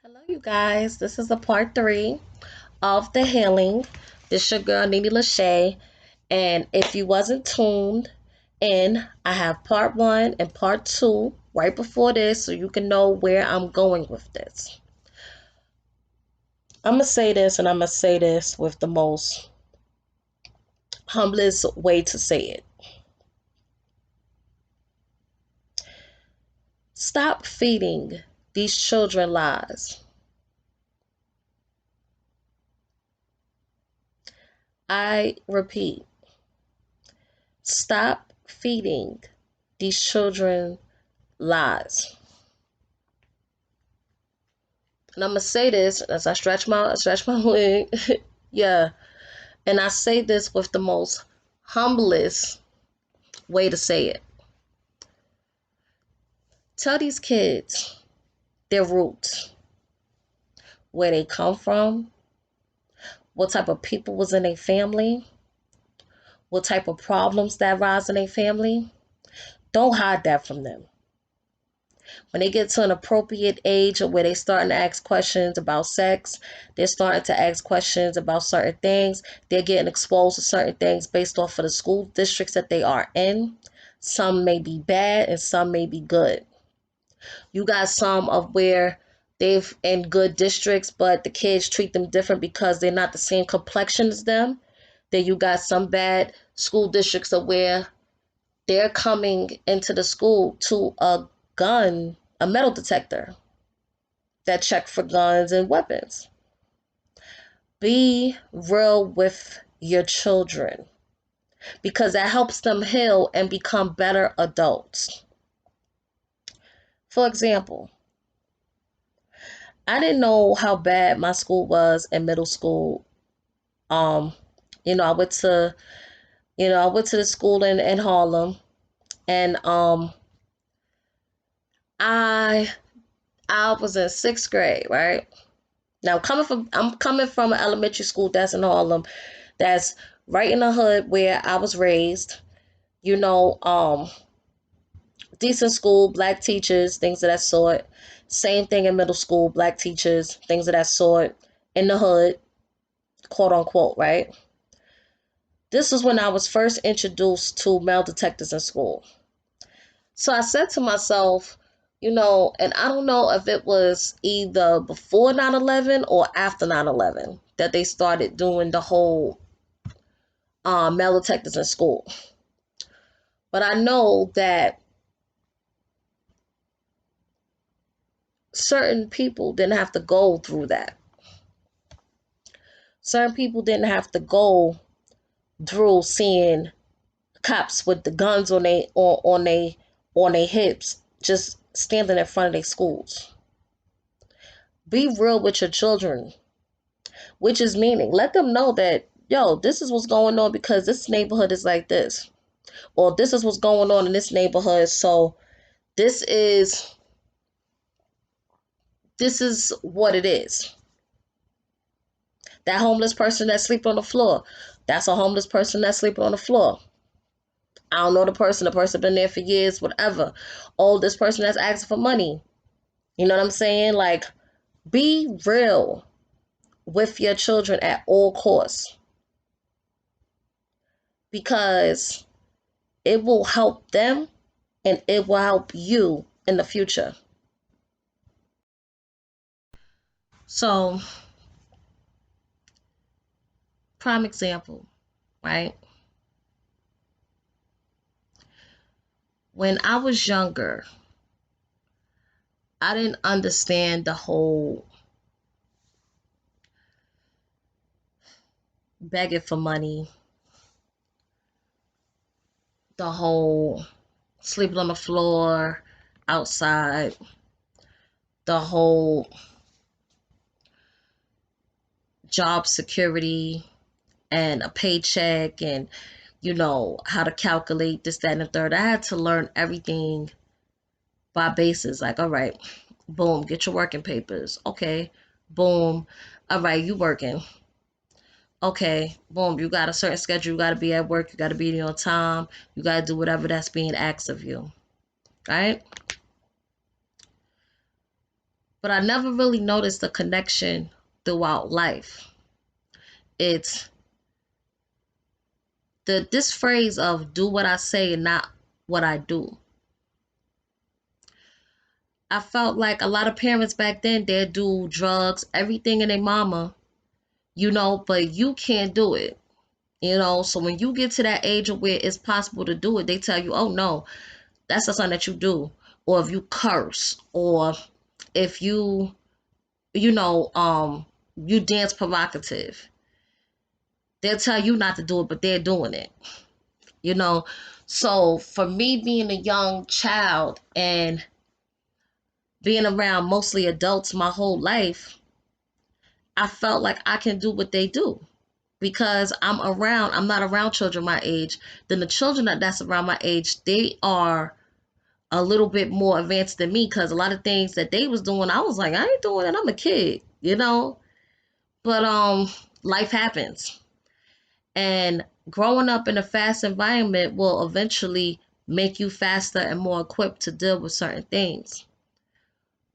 Hello, you guys. This is the part three of the healing. This your girl Nene Lachey, and if you wasn't tuned in, I have part one and part two right before this, so you can know where I'm going with this. I'm gonna say this, and I'm gonna say this with the most humblest way to say it. Stop feeding these children lies. I repeat, stop feeding these children lies. And I'm gonna say this as I stretch my leg. Yeah. And I say this with the most humblest way to say it. Tell these kids their roots, where they come from, what type of people was in their family, what type of problems that rise in their family. Don't hide that from them. When they get to an appropriate age where they're starting to ask questions about sex, they're starting to ask questions about certain things, they're getting exposed to certain things based off of the school districts that they are in. Some may be bad and some may be good. You got some of where they've in good districts, but the kids treat them different because they're not the same complexion as them. Then you got some bad school districts of where they're coming into the school to a metal detector that check for guns and weapons. Be real with your children because that helps them heal and become better adults. For example, I didn't know how bad my school was in middle school. Um, I went to the school in Harlem, and I I was in sixth grade, right? Now I'm coming from an elementary school that's in Harlem, that's right in the hood where I was raised. You know, decent school, black teachers, things of that sort. Same thing in middle school, black teachers, things of that sort. In the hood, quote unquote, right? This was when I was first introduced to metal detectors in school. So I said to myself, and I don't know if it was either before 9/11 or after 9/11 that they started doing the whole metal detectors in school. But I know that certain people didn't have to go through that. Certain people didn't have to go through seeing cops with the guns on their hips just standing in front of their schools. Be real with your children, which is meaning let them know that, yo, this is what's going on because this neighborhood is like this, or this is what's going on in this neighborhood. So this is this is what it is. That homeless person that's sleeping on the floor, that's a homeless person that's sleeping on the floor. I don't know the person been there for years, whatever. Oh, this person that's asking for money. You know what I'm saying? Like, be real with your children at all costs because it will help them and it will help you in the future. So, prime example, right? When I was younger, I didn't understand the whole begging for money, the whole sleeping on the floor outside, the whole job security and a paycheck and how to calculate this, that, and the third. I had to learn everything by basis. Like, all right, boom, get your working papers. Okay, boom. All right, you working. Okay, boom, you got a certain schedule. You got to be at work. You got to be on time. You got to do whatever that's being asked of you. Right? But I never really noticed the connection throughout life. It's this phrase of do what I say and not what I do. I felt like a lot of parents back then, they'd do drugs, everything in their mama, but you can't do it. So when you get to that age of where it's possible to do it, they tell you, oh no, that's not something that you do. Or if you curse, or if you know, you dance provocative, they'll tell you not to do it, but they're doing it, you know. So for me being a young child and being around mostly adults my whole life, I felt like I can do what they do because I'm not around children my age. Then the children that's around my age, they are a little bit more advanced than me because a lot of things that they was doing, I was like, I ain't doing it. I'm a kid. But life happens. And growing up in a fast environment will eventually make you faster and more equipped to deal with certain things.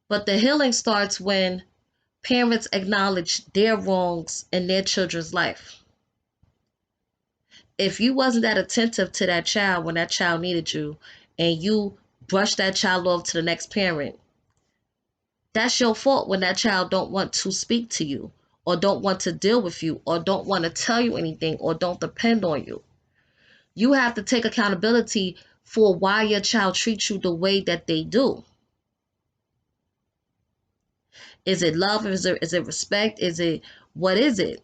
But the healing starts when parents acknowledge their wrongs in their children's life. If you wasn't that attentive to that child when that child needed you and you brushed that child off to the next parent, that's your fault when that child don't want to speak to you or don't want to deal with you or don't want to tell you anything or don't depend on you. You have to take accountability for why your child treats you the way that they do. Is it love? Is it respect? What is it?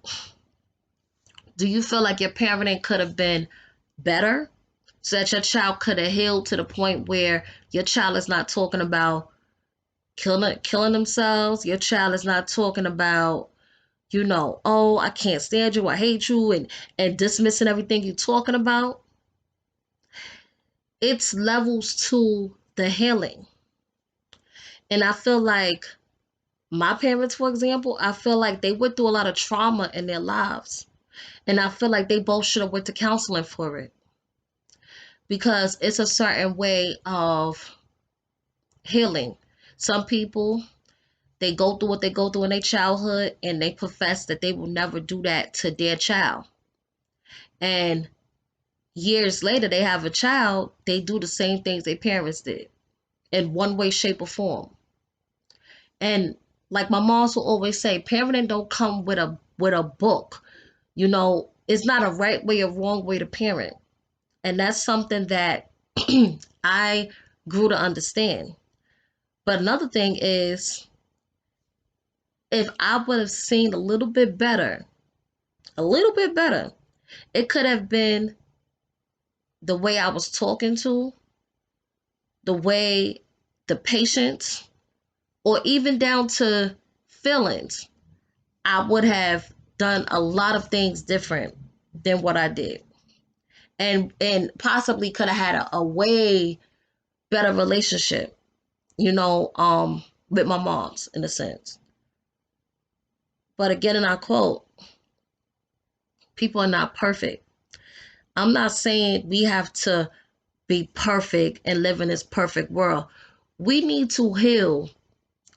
Do you feel like your parenting could have been better so that your child could have healed to the point where your child is not talking about killing themselves? Your child is not talking about, oh, I can't stand you, I hate you, and dismissing everything you're talking about. It's levels to the healing. And I feel like my parents, for example, I feel like they went through a lot of trauma in their lives. And I feel like they both should have went to counseling for it. Because it's a certain way of healing. Some people, they go through what they go through in their childhood and they profess that they will never do that to their child. And years later, they have a child, they do the same things their parents did in one way, shape, or form. And like my moms will always say, parenting don't come with a book. It's not a right way or wrong way to parent. And that's something that I grew to understand. But another thing is, if I would have seen a little bit better, it could have been the way I was talking to, the way the patience, or even down to feelings. I would have done a lot of things different than what I did. And possibly could have had a way better relationship, with my moms in a sense. But again, and I quote, people are not perfect. I'm not saying we have to be perfect and live in this perfect world. We need to heal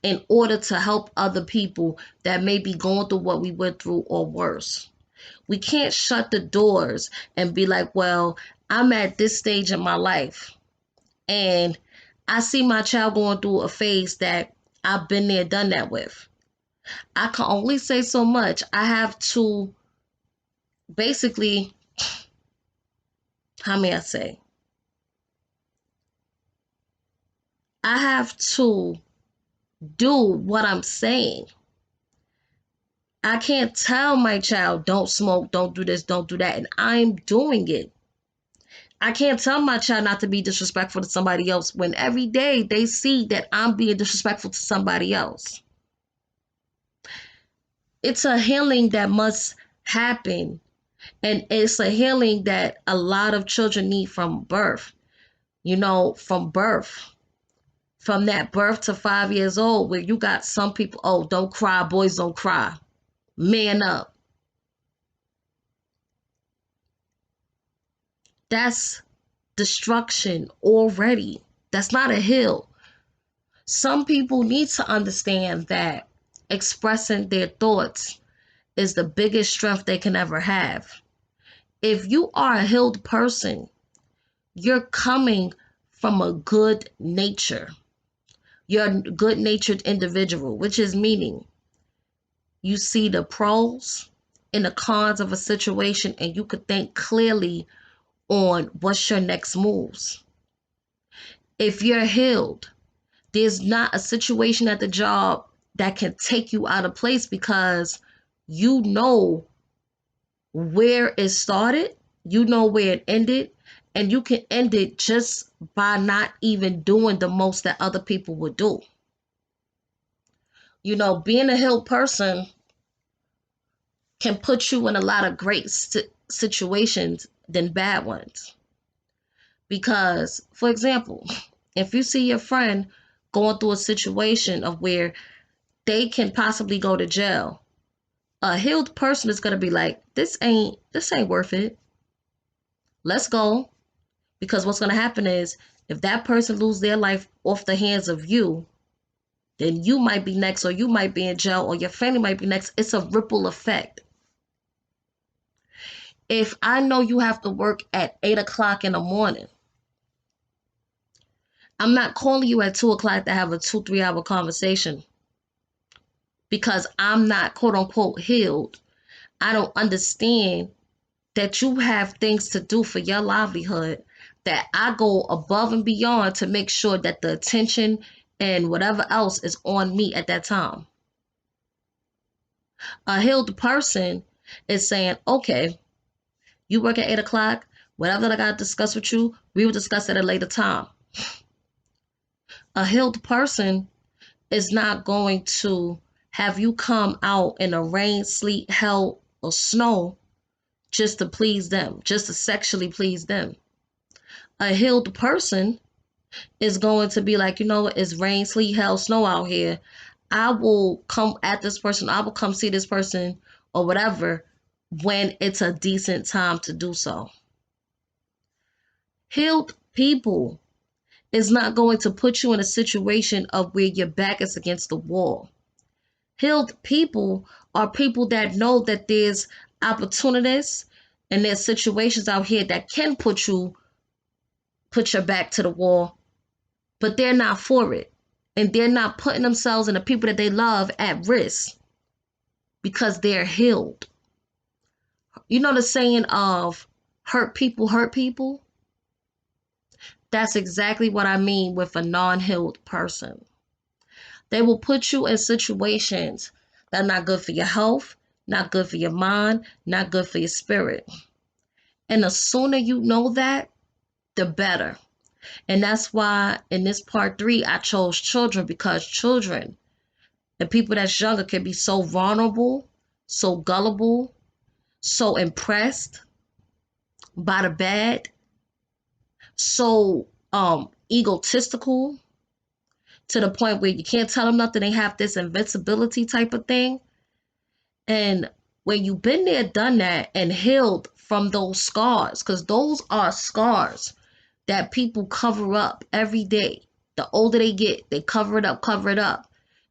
in order to help other people that may be going through what we went through or worse. We can't shut the doors and be like, well, I'm at this stage in my life and I see my child going through a phase that I've been there, done that with. I can only say so much. I have to basically, how may I say? I have to do what I'm saying. I can't tell my child, don't smoke, don't do this, don't do that, and I'm doing it. I can't tell my child not to be disrespectful to somebody else when every day they see that I'm being disrespectful to somebody else. It's a healing that must happen, and it's a healing that a lot of children need from birth. From birth. From that birth to 5 years old, where you got some people, oh, don't cry, boys don't cry. Man up. That's destruction already. That's not a hill. Some people need to understand that expressing their thoughts is the biggest strength they can ever have. If you are a healed person, you're coming from a good nature. You're a good natured individual, which is meaning you see the pros and the cons of a situation and you could think clearly on what's your next moves. If you're healed, there's not a situation at the job that can take you out of place because you know where it started, you know where it ended, and you can end it just by not even doing the most that other people would do. You know, being a healed person can put you in a lot of great situations than bad ones. Because, for example, if you see your friend going through a situation of where they can possibly go to jail, a healed person is going to be like, this ain't worth it. Let's go. Because what's going to happen is if that person loses their life off the hands of you, then you might be next, or you might be in jail, or your family might be next. It's a ripple effect. If I know you have to work at 8 o'clock in the morning, I'm not calling you at 2 o'clock to have a 2-3 hour conversation because I'm not quote unquote healed. I don't understand that you have things to do for your livelihood, that I go above and beyond to make sure that the attention and whatever else is on me at that time. A healed person is saying, okay, you work at 8 o'clock, whatever I got to discuss with you, we will discuss at a later time. A healed person is not going to have you come out in the rain, sleet, hell, or snow just to please them, just to sexually please them. A healed person is going to be like, you know what, it's rain, sleet, hell, snow out here. I will come at this person, I will come see this person or whatever when it's a decent time to do so. Healed people is not going to put you in a situation of where your back is against the wall. Healed people are people that know that there's opportunities and there's situations out here that can put your back to the wall, but they're not for it. And they're not putting themselves and the people that they love at risk because they're healed. You know the saying of hurt people hurt people? That's exactly what I mean with a non-healed person. They will put you in situations that are not good for your health, not good for your mind, not good for your spirit. And the sooner you know that, the better. And that's why in this part 3, I chose children, because children and people that's younger can be so vulnerable, so gullible, so impressed by the bad, so egotistical to the point where you can't tell them nothing. They have this invincibility type of thing. And when you've been there, done that, and healed from those scars, because those are scars that people cover up every day. The older they get, they cover it up, cover it up.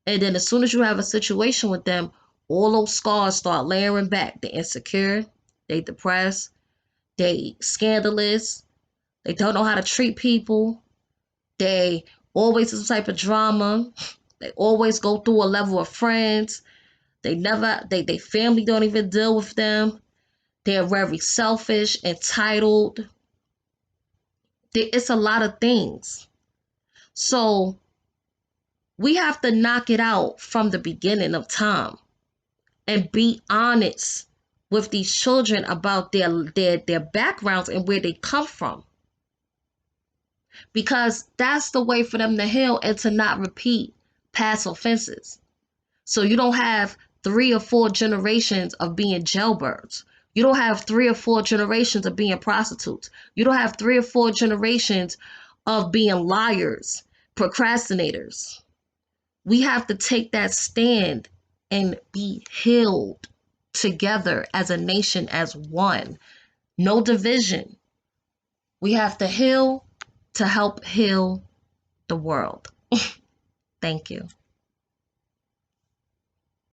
And then as soon as you have a situation with them, all those scars start layering back. They're insecure, they depressed, they scandalous, they don't know how to treat people, they always some type of drama, they always go through a level of friends, they family don't even deal with them, they're very selfish, entitled. It's a lot of things. So we have to knock it out from the beginning of time and be honest with these children about their backgrounds and where they come from. Because that's the way for them to heal and to not repeat past offenses. So you don't have 3 or 4 generations of being jailbirds. You don't have 3 or 4 generations of being prostitutes. You don't have 3 or 4 generations of being liars, procrastinators. We have to take that stand and be healed together as a nation, as one. No division. We have to heal to help heal the world. Thank you.